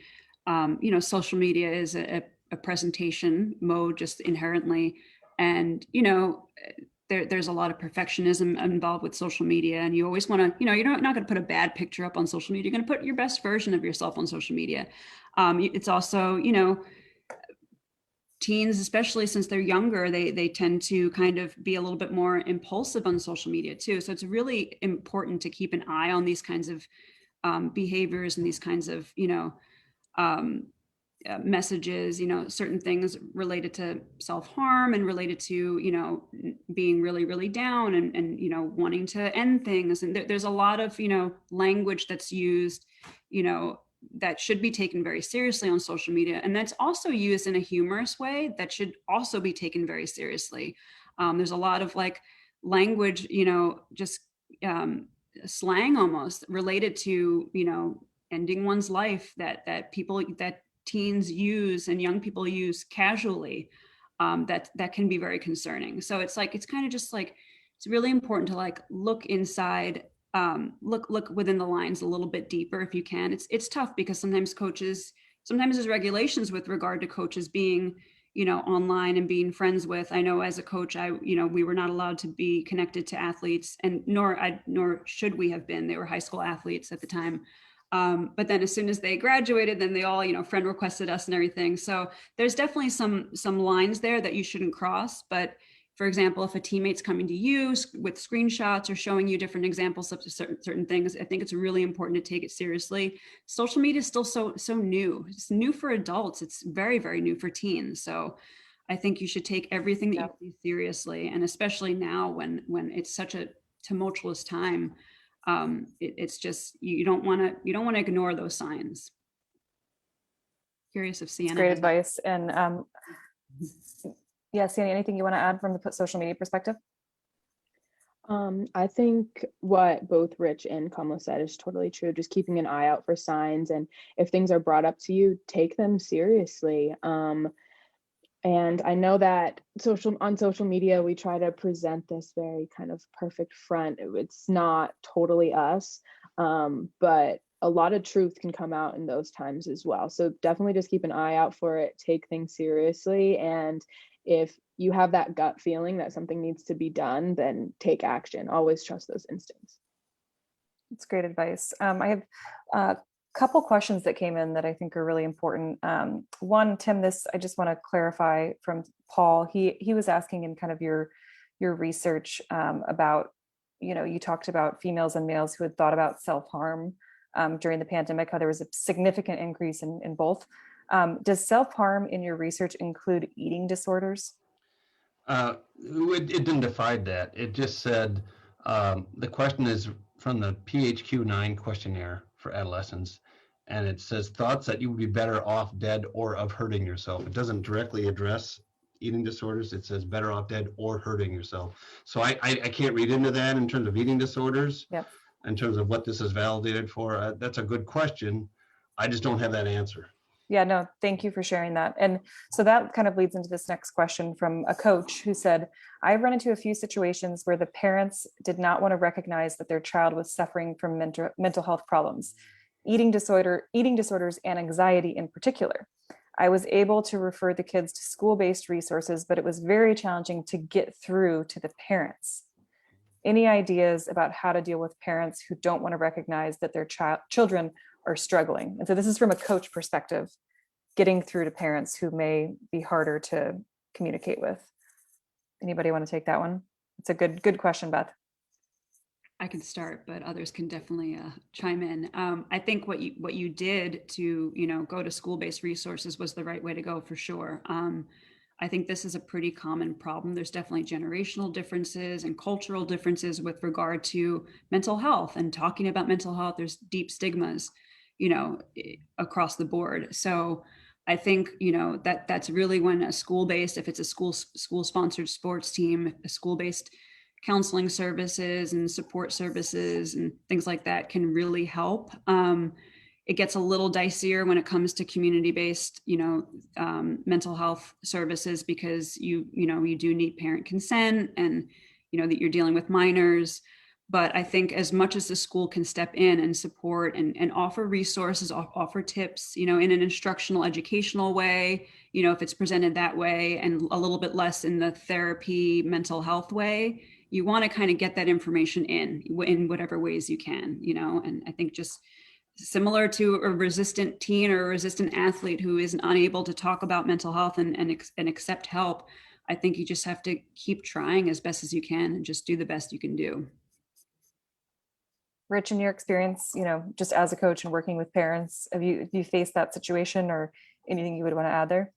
social media is a presentation mode just inherently. And, there's a lot of perfectionism involved with social media, and you always want to, you're not going to put a bad picture up on social media. You're going to put your best version of yourself on social media. It's also, teens, especially since they're younger, they tend to kind of be a little bit more impulsive on social media too. So it's really important to keep an eye on these kinds of behaviors and these kinds of, messages, certain things related to self-harm and related to, being really, really down and wanting to end things. And there's a lot of, language that's used, that should be taken very seriously on social media. And that's also used in a humorous way that should also be taken very seriously. There's a lot of language, just slang almost related to, ending one's life that teens use and young people use casually, that can be very concerning. So it's kind of just it's really important to look inside, look within the lines a little bit deeper if you can. It's tough because sometimes there's regulations with regard to coaches being, online and being friends with. I know as a coach, we were not allowed to be connected to athletes, and nor should we have been. They were high school athletes at the time. But then as soon as they graduated, then they all, friend requested us and everything. So there's definitely some lines there that you shouldn't cross. But for example, if a teammate's coming to you with screenshots or showing you different examples of certain things, I think it's really important to take it seriously. Social media is still so new. It's new for adults. It's very, very new for teens. So I think you should take everything that you do seriously. And especially now when it's such a tumultuous time, it's just, you don't want to ignore those signs. Curious if Sienna. Great advice. And yeah, Sienna, anything you want to add from the social media perspective? I think what both Rich and Kamala said is totally true. Just keeping an eye out for signs, and if things are brought up to you, take them seriously. And I know that on social media, we try to present this very kind of perfect front. It's not totally us, but a lot of truth can come out in those times as well. So definitely just keep an eye out for it, take things seriously. And if you have that gut feeling that something needs to be done, then take action. Always trust those instincts. That's great advice. I have a couple questions that came in that I think are really important. One, Tim, I just want to clarify from Paul. He was asking in kind of your your research about, you talked about females and males who had thought about self-harm during the pandemic, how there was a significant increase in both. Does self-harm in your research include eating disorders? It didn't define that. It just said the question is from the PHQ-9 questionnaire for adolescents, and it says thoughts that you would be better off dead or of hurting yourself. It doesn't directly address eating disorders. It says better off dead or hurting yourself. So I can't read into that in terms of eating disorders. Yep. In terms of what this is validated for. That's a good question. I just don't have that answer. Yeah, no, thank you for sharing that. And so that kind of leads into this next question from a coach who said, I've run into a few situations where the parents did not want to recognize that their child was suffering from mental health problems, eating disorders and anxiety in particular. I was able to refer the kids to school-based resources, but it was very challenging to get through to the parents. Any ideas about how to deal with parents who don't want to recognize that their children are struggling? And so this is from a coach perspective, getting through to parents who may be harder to communicate with. Anybody want to take that one? It's a good question, Beth. I can start, but others can definitely chime in. I think what you did to go to school-based resources was the right way to go for sure. I think this is a pretty common problem. There's definitely generational differences and cultural differences with regard to mental health, and talking about mental health. There's deep stigmas, across the board. So I think, that's really when a school-based, if it's a school-sponsored sports team, a school-based counseling services and support services and things like that can really help. It gets a little dicier when it comes to community-based, mental health services, because you do need parent consent, and that you're dealing with minors. But I think as much as the school can step in and support and offer resources, offer tips, in an instructional, educational way, if it's presented that way, and a little bit less in the therapy, mental health way, you want to kind of get that information in whatever ways you can, and I think just similar to a resistant teen or a resistant athlete who is unable to talk about mental health and accept help, I think you just have to keep trying as best as you can and just do the best you can do. Rich, in your experience, just as a coach and working with parents, have you faced that situation, or anything you would want to add there?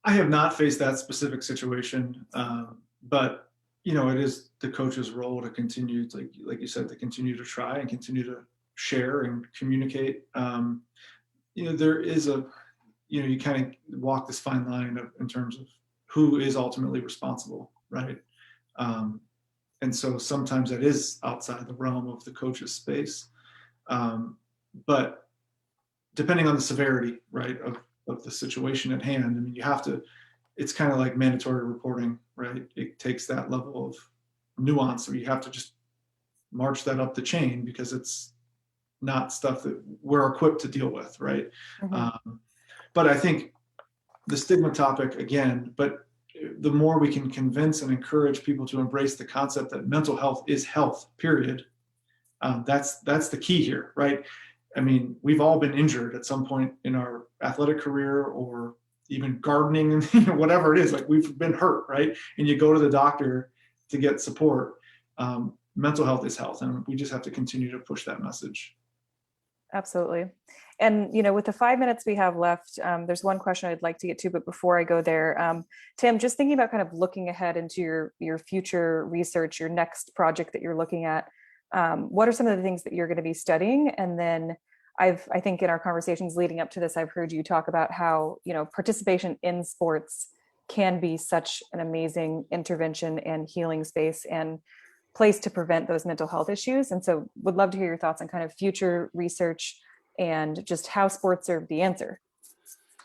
I have not faced that specific situation, but it is the coach's role to continue, like you said, to continue to try and continue to share and communicate. There is you kind of walk this fine line in terms of who is ultimately responsible, right? And so sometimes that is outside the realm of the coach's space. But depending on the severity, right, of the situation at hand, I mean, you have to, it's kind of like mandatory reporting, right? It takes that level of nuance, where you have to just march that up the chain, because it's not stuff that we're equipped to deal with, right? Mm-hmm. But I think the stigma topic again, but the more we can convince and encourage people to embrace the concept that mental health is health, period. That's the key here, right? I mean, we've all been injured at some point in our athletic career, or even gardening, and whatever it is, like we've been hurt, right? And you go to the doctor to get support. Mental health is health, and we just have to continue to push that message. Absolutely. And, with the 5 minutes we have left, there's one question I'd like to get to, but before I go there, Tim, just thinking about kind of looking ahead into your future research, your next project that you're looking at, what are some of the things that you're going to be studying? And then I think in our conversations leading up to this, I've heard you talk about how, participation in sports can be such an amazing intervention and healing space and place to prevent those mental health issues. And so would love to hear your thoughts on kind of future research and just how sports are the answer.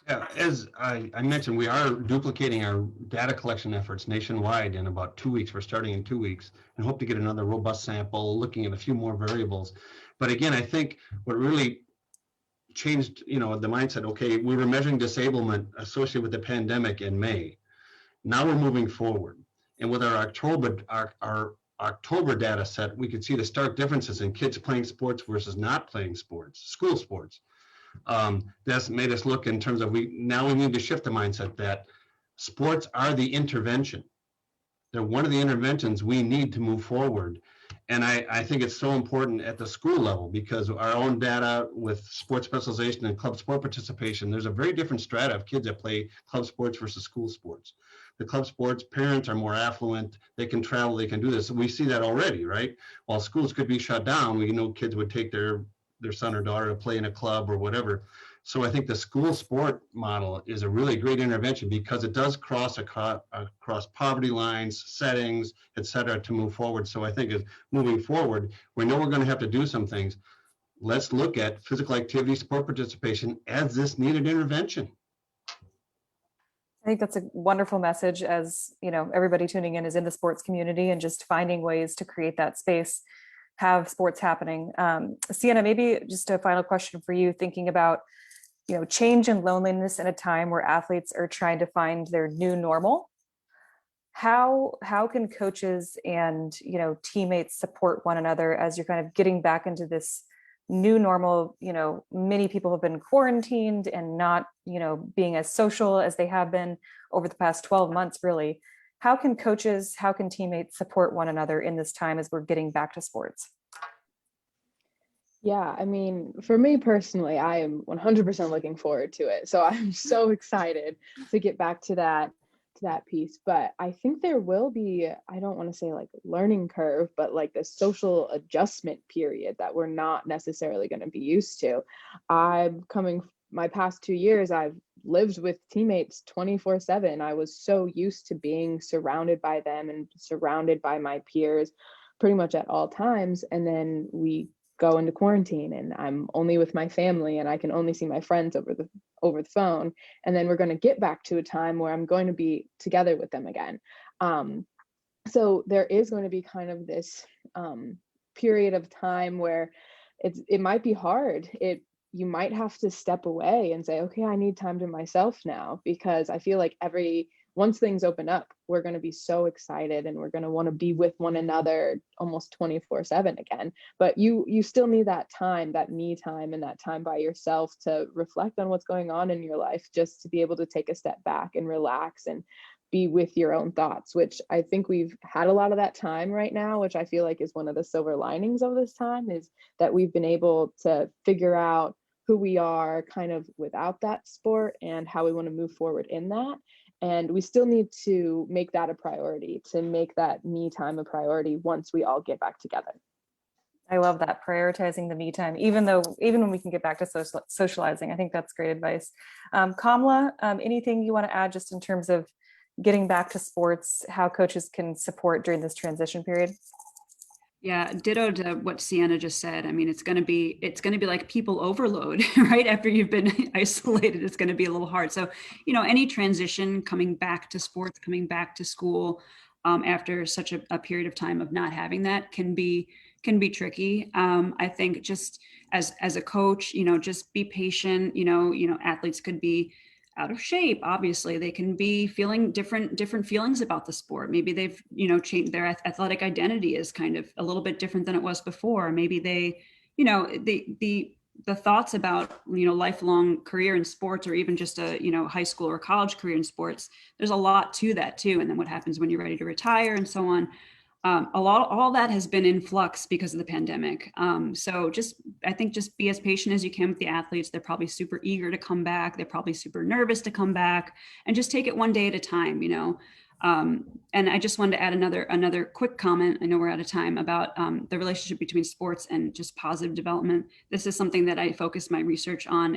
Yeah, as I mentioned, we are duplicating our data collection efforts nationwide in about 2 weeks. We're starting in 2 weeks and hope to get another robust sample, looking at a few more variables. But again, I think what really changed, the mindset, okay, we were measuring disablement associated with the pandemic in May. Now we're moving forward. And with our October data set, we could see the stark differences in kids playing sports versus not playing sports, school sports. That's made us look in terms of we need to shift the mindset that sports are the intervention. They're one of the interventions we need to move forward. And I think it's so important at the school level, because our own data with sports specialization and club sport participation, there's a very different strata of kids that play club sports versus school sports. The club sports parents are more affluent, they can travel, they can do this. We see that already, right? While schools could be shut down, we know kids would take their son or daughter to play in a club or whatever. So I think the school sport model is a really great intervention, because it does cross across poverty lines, settings, et cetera, to move forward. So I think moving forward, we know we're going to have to do some things. Let's look at physical activity, sport participation as this needed intervention. I think that's a wonderful message, as you know, everybody tuning in is in the sports community, and just finding ways to create that space, have sports happening. Sienna, maybe just a final question for you, thinking about, you know, change and loneliness in a time where athletes are trying to find their new normal. How can coaches and, you know, teammates support one another as you're kind of getting back into this new normal? You know, many people have been quarantined and not, you know, being as social as they have been over the past 12 months, really. How can coaches, how can teammates support one another in this time as we're getting back to sports? Yeah, I mean, for me personally, I am 100% looking forward to it. So I'm so excited to get back to that piece. But I think there will be, I don't want to say like learning curve, but like the social adjustment period that we're not necessarily going to be used to. My past 2 years, I've lived with teammates 24/7. I was so used to being surrounded by them and surrounded by my peers pretty much at all times. And then we go into quarantine and I'm only with my family and I can only see my friends over the phone. And then we're going to get back to a time where I'm going to be together with them again. So there is going to be kind of this period of time where it might be hard. You might have to step away and say, okay, I need time to myself now, because I feel like once things open up, we're going to be so excited and we're going to want to be with one another almost 24/7 again. But you still need that time, that me time, and that time by yourself to reflect on what's going on in your life, just to be able to take a step back and relax and be with your own thoughts, which I think we've had a lot of that time right now, which I feel like is one of the silver linings of this time, is that we've been able to figure out who we are kind of without that sport and how we want to move forward in that. And we still need to make that a priority, to make that me time a priority once we all get back together. I love that, prioritizing the me time, even when we can get back to socializing. I think that's great advice. Kamala, anything you want to add just in terms of getting back to sports, how coaches can support during this transition period? Yeah, ditto to what Sienna just said. I mean, it's going to be like people overload, right? After you've been isolated, it's going to be a little hard. So, you know, any transition coming back to sports, coming back to school after such a period of time of not having that can be tricky. I think just as a coach, you know, just be patient. You know, athletes could be out of shape. Obviously, they can be feeling different feelings about the sport. Maybe they've, you know, changed their athletic identity is kind of a little bit different than it was before. Maybe they, you know, the thoughts about, you know, lifelong career in sports, or even just a, you know, high school or college career in sports. There's a lot to that too. And then what happens when you're ready to retire and so on. All that has been in flux because of the pandemic. So I think just be as patient as you can with the athletes. They're probably super eager to come back. They're probably super nervous to come back, and just take it one day at a time, you know. And I just wanted to add another quick comment. I know we're out of time, about the relationship between sports and just positive development. This is something that I focused my research on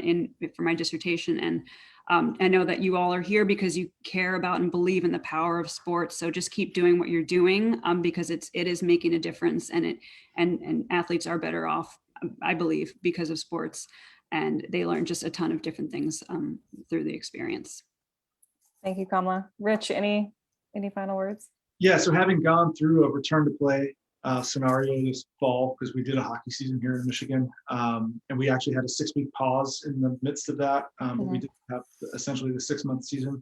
for my dissertation. And I know that you all are here because you care about and believe in the power of sports. So just keep doing what you're doing, because it is making a difference, and athletes are better off, I believe, because of sports, and they learn just a ton of different things through the experience. Thank you, Kamala. Rich, any final words? Yeah, so having gone through a return to play scenario this fall, because we did a hockey season here in Michigan, and we actually had a 6-week pause in the midst of that, but we did have essentially the 6-month season.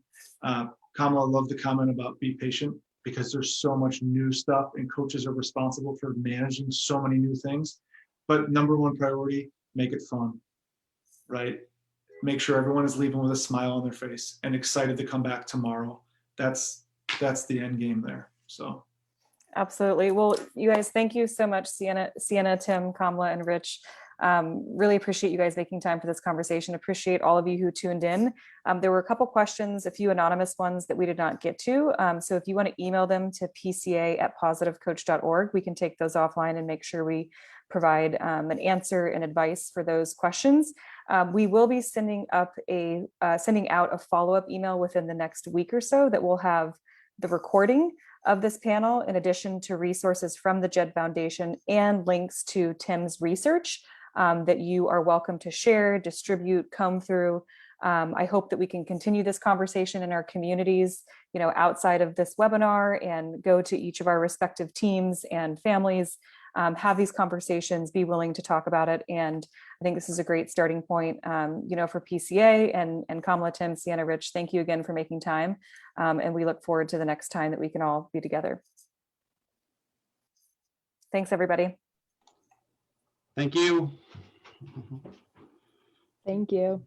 Kamala loved the comment about be patient, because there's so much new stuff and coaches are responsible for managing so many new things. But number one priority, make it fun, right? Make sure everyone is leaving with a smile on their face and excited to come back tomorrow. That's the end game there. So. Absolutely. Well, you guys, thank you so much, Sienna, Tim, Kamala, and Rich. Really appreciate you guys making time for this conversation. Appreciate all of you who tuned in. There were a couple questions, a few anonymous ones that we did not get to. So if you want to email them to pca@positivecoach.org, we can take those offline and make sure we provide an answer and advice for those questions. We will be sending out a follow-up email within the next week or so that will have the recording of this panel, in addition to resources from the JED Foundation and links to Tim's research that you are welcome to share, distribute, comb through. I hope that we can continue this conversation in our communities, outside of this webinar, and go to each of our respective teams and families, have these conversations, be willing to talk about it. And I think this is a great starting point, for PCA and Kamala, Tim, Sienna, Rich. Thank you again for making time. And we look forward to the next time that we can all be together. Thanks, everybody. Thank you. Thank you.